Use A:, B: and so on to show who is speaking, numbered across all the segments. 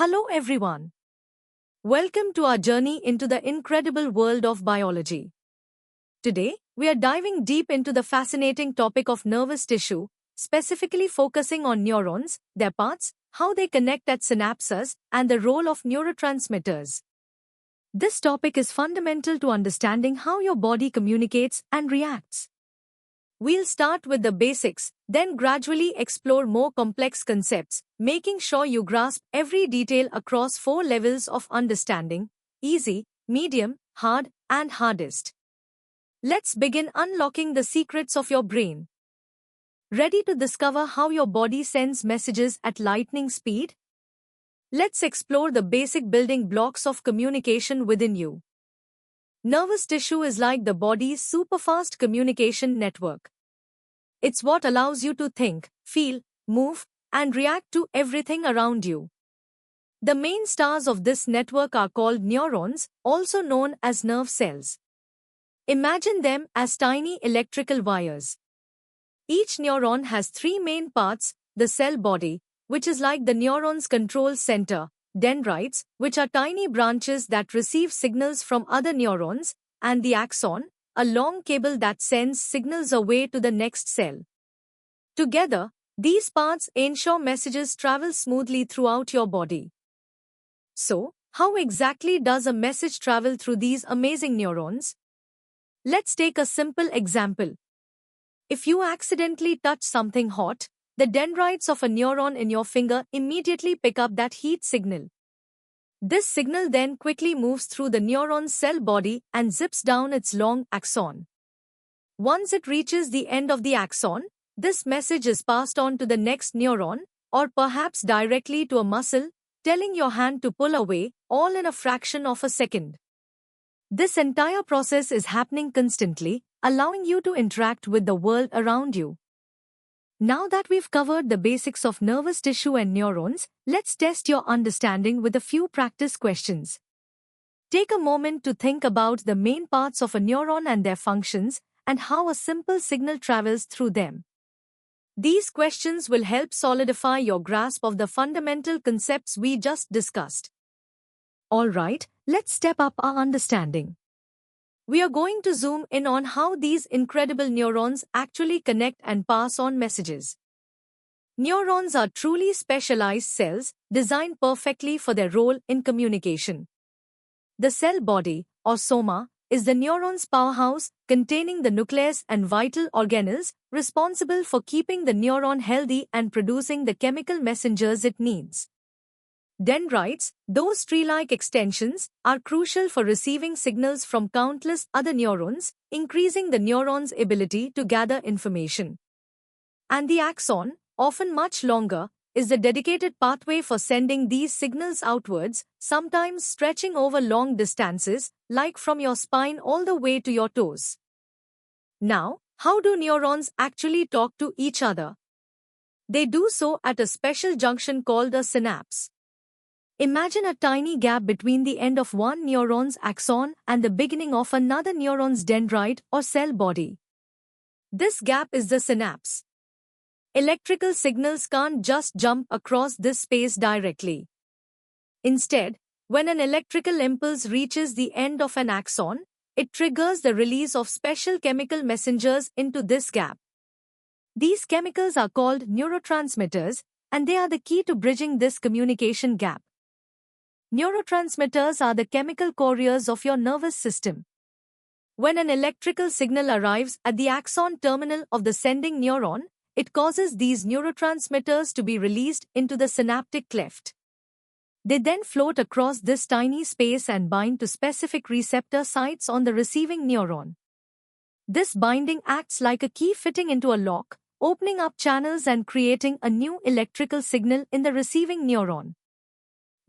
A: Hello everyone. Welcome to our journey into the incredible world of biology. Today, we are diving deep into the fascinating topic of nervous tissue, specifically focusing on neurons, their parts, how they connect at synapses, and the role of neurotransmitters. This topic is fundamental to understanding how your body communicates and reacts. We'll start with the basics, then gradually explore more complex concepts, making sure you grasp every detail across 4 levels of understanding: easy, medium, hard, and hardest. Let's begin unlocking the secrets of your brain. Ready to discover how your body sends messages at lightning speed? Let's explore the basic building blocks of communication within you. Nervous tissue is like the body's superfast communication network. It's what allows you to think, feel, move, and react to everything around you. The main stars of this network are called neurons, also known as nerve cells. Imagine them as tiny electrical wires. Each neuron has 3 main parts: the cell body, which is like the neuron's control center; dendrites, which are tiny branches that receive signals from other neurons; and the axon, a long cable that sends signals away to the next cell. Together, these parts ensure messages travel smoothly throughout your body. So, how exactly does a message travel through these amazing neurons? Let's take a simple example. If you accidentally touch something hot, the dendrites of a neuron in your finger immediately pick up that heat signal. This signal then quickly moves through the neuron's cell body and zips down its long axon. Once it reaches the end of the axon, this message is passed on to the next neuron, or perhaps directly to a muscle, telling your hand to pull away, all in a fraction of a second. This entire process is happening constantly, allowing you to interact with the world around you. Now that we've covered the basics of nervous tissue and neurons, let's test your understanding with a few practice questions. Take a moment to think about the main parts of a neuron and their functions, and how a simple signal travels through them. These questions will help solidify your grasp of the fundamental concepts we just discussed. Alright, let's step up our understanding. We are going to zoom in on how these incredible neurons actually connect and pass on messages. Neurons are truly specialized cells, designed perfectly for their role in communication. The cell body, or soma, is the neuron's powerhouse, containing the nucleus and vital organelles, responsible for keeping the neuron healthy and producing the chemical messengers it needs. Dendrites, those tree-like extensions, are crucial for receiving signals from countless other neurons, increasing the neuron's ability to gather information. And the axon, often much longer, is the dedicated pathway for sending these signals outwards, sometimes stretching over long distances, like from your spine all the way to your toes. Now, how do neurons actually talk to each other? They do so at a special junction called a synapse. Imagine a tiny gap between the end of one neuron's axon and the beginning of another neuron's dendrite or cell body. This gap is the synapse. Electrical signals can't just jump across this space directly. Instead, when an electrical impulse reaches the end of an axon, it triggers the release of special chemical messengers into this gap. These chemicals are called neurotransmitters, and they are the key to bridging this communication gap. Neurotransmitters are the chemical couriers of your nervous system. When an electrical signal arrives at the axon terminal of the sending neuron, it causes these neurotransmitters to be released into the synaptic cleft. They then float across this tiny space and bind to specific receptor sites on the receiving neuron. This binding acts like a key fitting into a lock, opening up channels and creating a new electrical signal in the receiving neuron.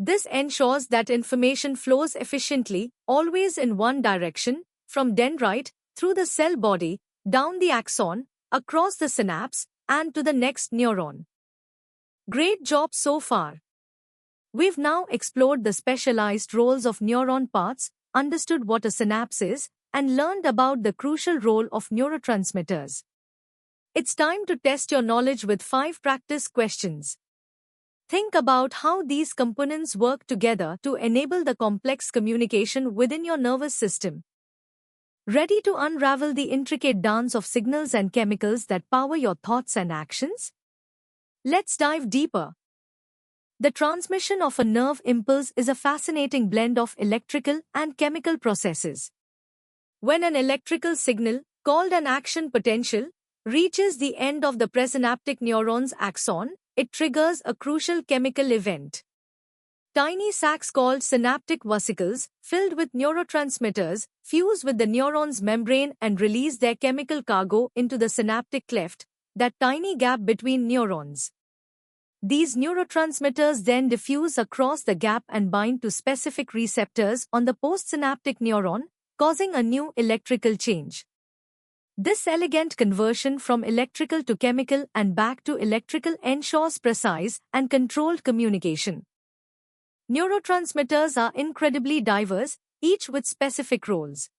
A: This ensures that information flows efficiently, always in one direction, from dendrite, through the cell body, down the axon, across the synapse, and to the next neuron. Great job so far! We've now explored the specialized roles of neuron parts, understood what a synapse is, and learned about the crucial role of neurotransmitters. It's time to test your knowledge with 5 practice questions. Think about how these components work together to enable the complex communication within your nervous system. Ready to unravel the intricate dance of signals and chemicals that power your thoughts and actions? Let's dive deeper. The transmission of a nerve impulse is a fascinating blend of electrical and chemical processes. When an electrical signal, called an action potential, reaches the end of the presynaptic neuron's axon, it triggers a crucial chemical event. Tiny sacs called synaptic vesicles, filled with neurotransmitters, fuse with the neuron's membrane and release their chemical cargo into the synaptic cleft, that tiny gap between neurons. These neurotransmitters then diffuse across the gap and bind to specific receptors on the postsynaptic neuron, causing a new electrical change. This elegant conversion from electrical to chemical and back to electrical ensures precise and controlled communication. Neurotransmitters are incredibly diverse, each with specific roles.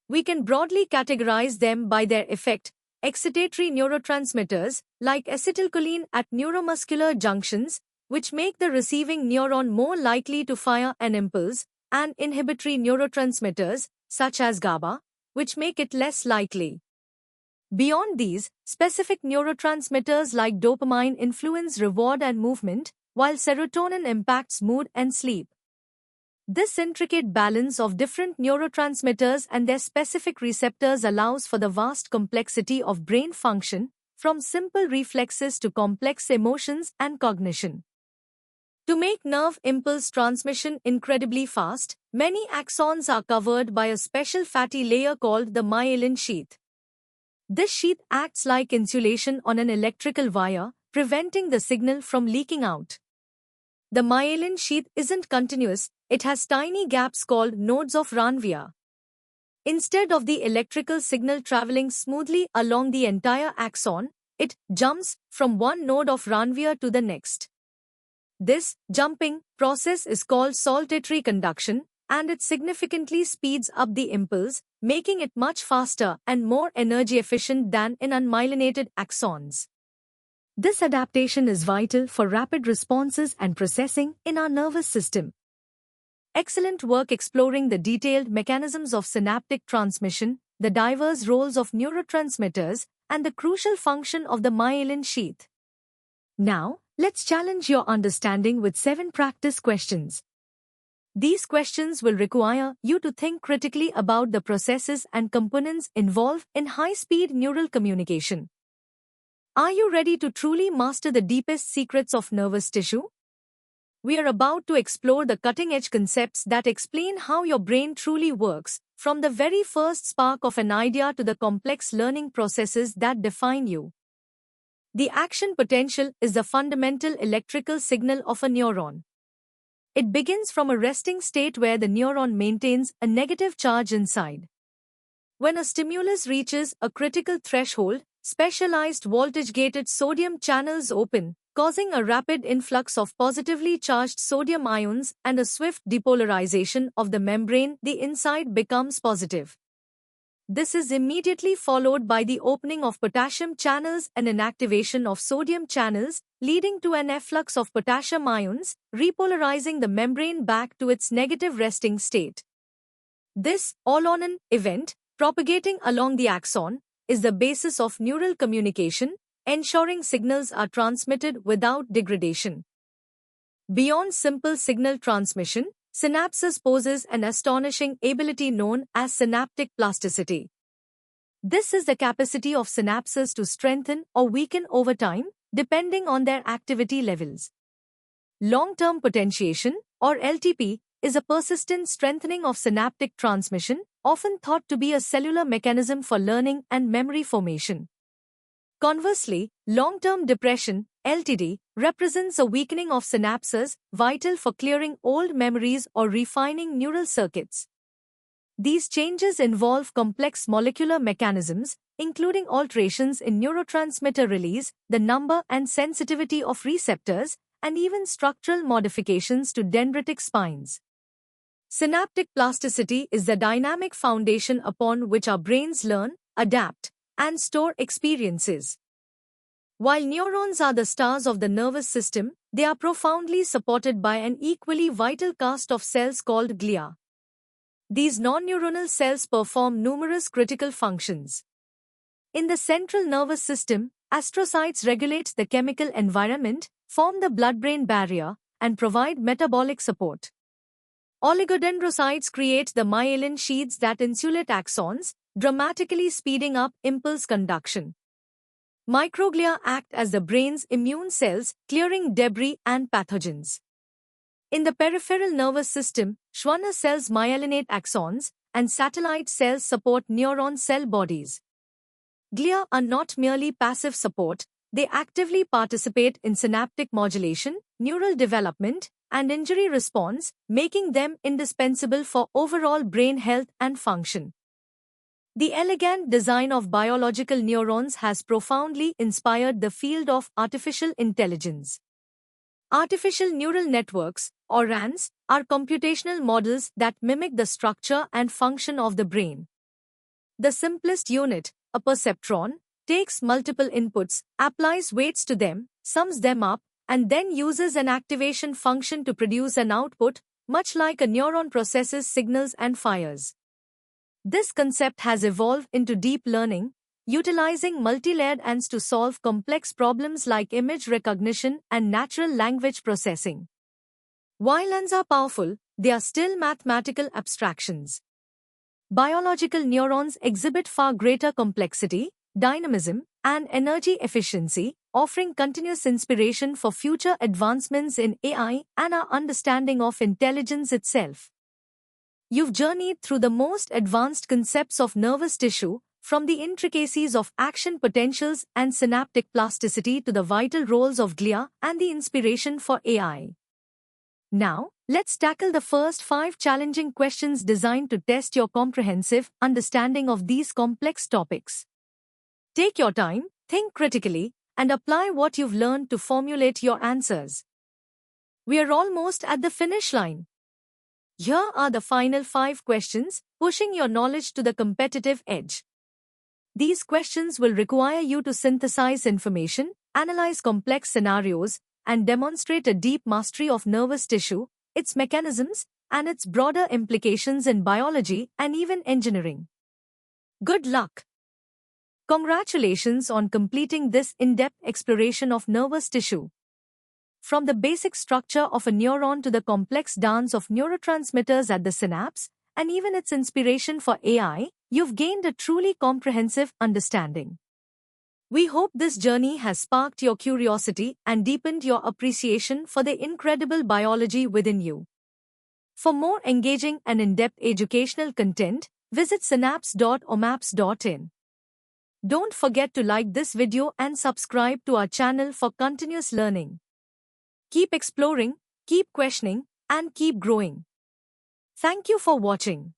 A: We can broadly categorize them by their effect. Excitatory neurotransmitters, like acetylcholine at neuromuscular junctions, which make the receiving neuron more likely to fire an impulse, and inhibitory neurotransmitters, such as GABA, which make it less likely. Beyond these, specific neurotransmitters like dopamine influence reward and movement, while serotonin impacts mood and sleep. This intricate balance of different neurotransmitters and their specific receptors allows for the vast complexity of brain function, from simple reflexes to complex emotions and cognition. To make nerve impulse transmission incredibly fast, many axons are covered by a special fatty layer called the myelin sheath. This sheath acts like insulation on an electrical wire, preventing the signal from leaking out. The myelin sheath isn't continuous, it has tiny gaps called nodes of Ranvier. Instead of the electrical signal traveling smoothly along the entire axon, it jumps from one node of Ranvier to the next. This jumping process is called saltatory conduction, and it significantly speeds up the impulse, making it much faster and more energy efficient than in unmyelinated axons. This adaptation is vital for rapid responses and processing in our nervous system. Excellent work exploring the detailed mechanisms of synaptic transmission, the diverse roles of neurotransmitters, and the crucial function of the myelin sheath. Now, let's challenge your understanding with 7 practice questions. These questions will require you to think critically about the processes and components involved in high-speed neural communication. Are you ready to truly master the deepest secrets of nervous tissue? We are about to explore the cutting-edge concepts that explain how your brain truly works, from the very first spark of an idea to the complex learning processes that define you. The action potential is the fundamental electrical signal of a neuron. It begins from a resting state where the neuron maintains a negative charge inside. When a stimulus reaches a critical threshold, specialized voltage-gated sodium channels open, causing a rapid influx of positively charged sodium ions and a swift depolarization of the membrane. The inside becomes positive. This is immediately followed by the opening of potassium channels and inactivation of sodium channels, leading to an efflux of potassium ions, repolarizing the membrane back to its negative resting state. This all-on event, propagating along the axon, is the basis of neural communication, ensuring signals are transmitted without degradation. Beyond simple signal transmission, synapses possess an astonishing ability known as synaptic plasticity. This is the capacity of synapses to strengthen or weaken over time, depending on their activity levels. Long-term potentiation, or LTP, is a persistent strengthening of synaptic transmission, often thought to be a cellular mechanism for learning and memory formation. Conversely, long-term depression, LTD, represents a weakening of synapses, vital for clearing old memories or refining neural circuits. These changes involve complex molecular mechanisms, including alterations in neurotransmitter release, the number and sensitivity of receptors, and even structural modifications to dendritic spines. Synaptic plasticity is the dynamic foundation upon which our brains learn, adapt, and store experiences. While neurons are the stars of the nervous system, they are profoundly supported by an equally vital cast of cells called glia. These non-neuronal cells perform numerous critical functions. In the central nervous system, astrocytes regulate the chemical environment, form the blood-brain barrier, and provide metabolic support. Oligodendrocytes create the myelin sheaths that insulate axons, dramatically speeding up impulse conduction. Microglia act as the brain's immune cells, clearing debris and pathogens. In the peripheral nervous system, Schwann cells myelinate axons, and satellite cells support neuron cell bodies. Glia are not merely passive support, they actively participate in synaptic modulation, neural development, and injury response, making them indispensable for overall brain health and function. The elegant design of biological neurons has profoundly inspired the field of artificial intelligence. Artificial neural networks, or RANs, are computational models that mimic the structure and function of the brain. The simplest unit, a perceptron, takes multiple inputs, applies weights to them, sums them up, and then uses an activation function to produce an output, much like a neuron processes signals and fires. This concept has evolved into deep learning, utilizing multi-layered ANs to solve complex problems like image recognition and natural language processing. While ANs are powerful, they are still mathematical abstractions. Biological neurons exhibit far greater complexity, dynamism, and energy efficiency, offering continuous inspiration for future advancements in AI and our understanding of intelligence itself. You've journeyed through the most advanced concepts of nervous tissue, from the intricacies of action potentials and synaptic plasticity to the vital roles of glia and the inspiration for AI. Now, let's tackle the first 5 challenging questions designed to test your comprehensive understanding of these complex topics. Take your time, think critically, and apply what you've learned to formulate your answers. We are almost at the finish line. Here are the final 5 questions, pushing your knowledge to the competitive edge. These questions will require you to synthesize information, analyze complex scenarios, and demonstrate a deep mastery of nervous tissue, its mechanisms, and its broader implications in biology and even engineering. Good luck! Congratulations on completing this in-depth exploration of nervous tissue. From the basic structure of a neuron to the complex dance of neurotransmitters at the synapse, and even its inspiration for AI, you've gained a truly comprehensive understanding. We hope this journey has sparked your curiosity and deepened your appreciation for the incredible biology within you. For more engaging and in-depth educational content, visit synapse.omaps.in. Don't forget to like this video and subscribe to our channel for continuous learning. Keep exploring, keep questioning, and keep growing. Thank you for watching.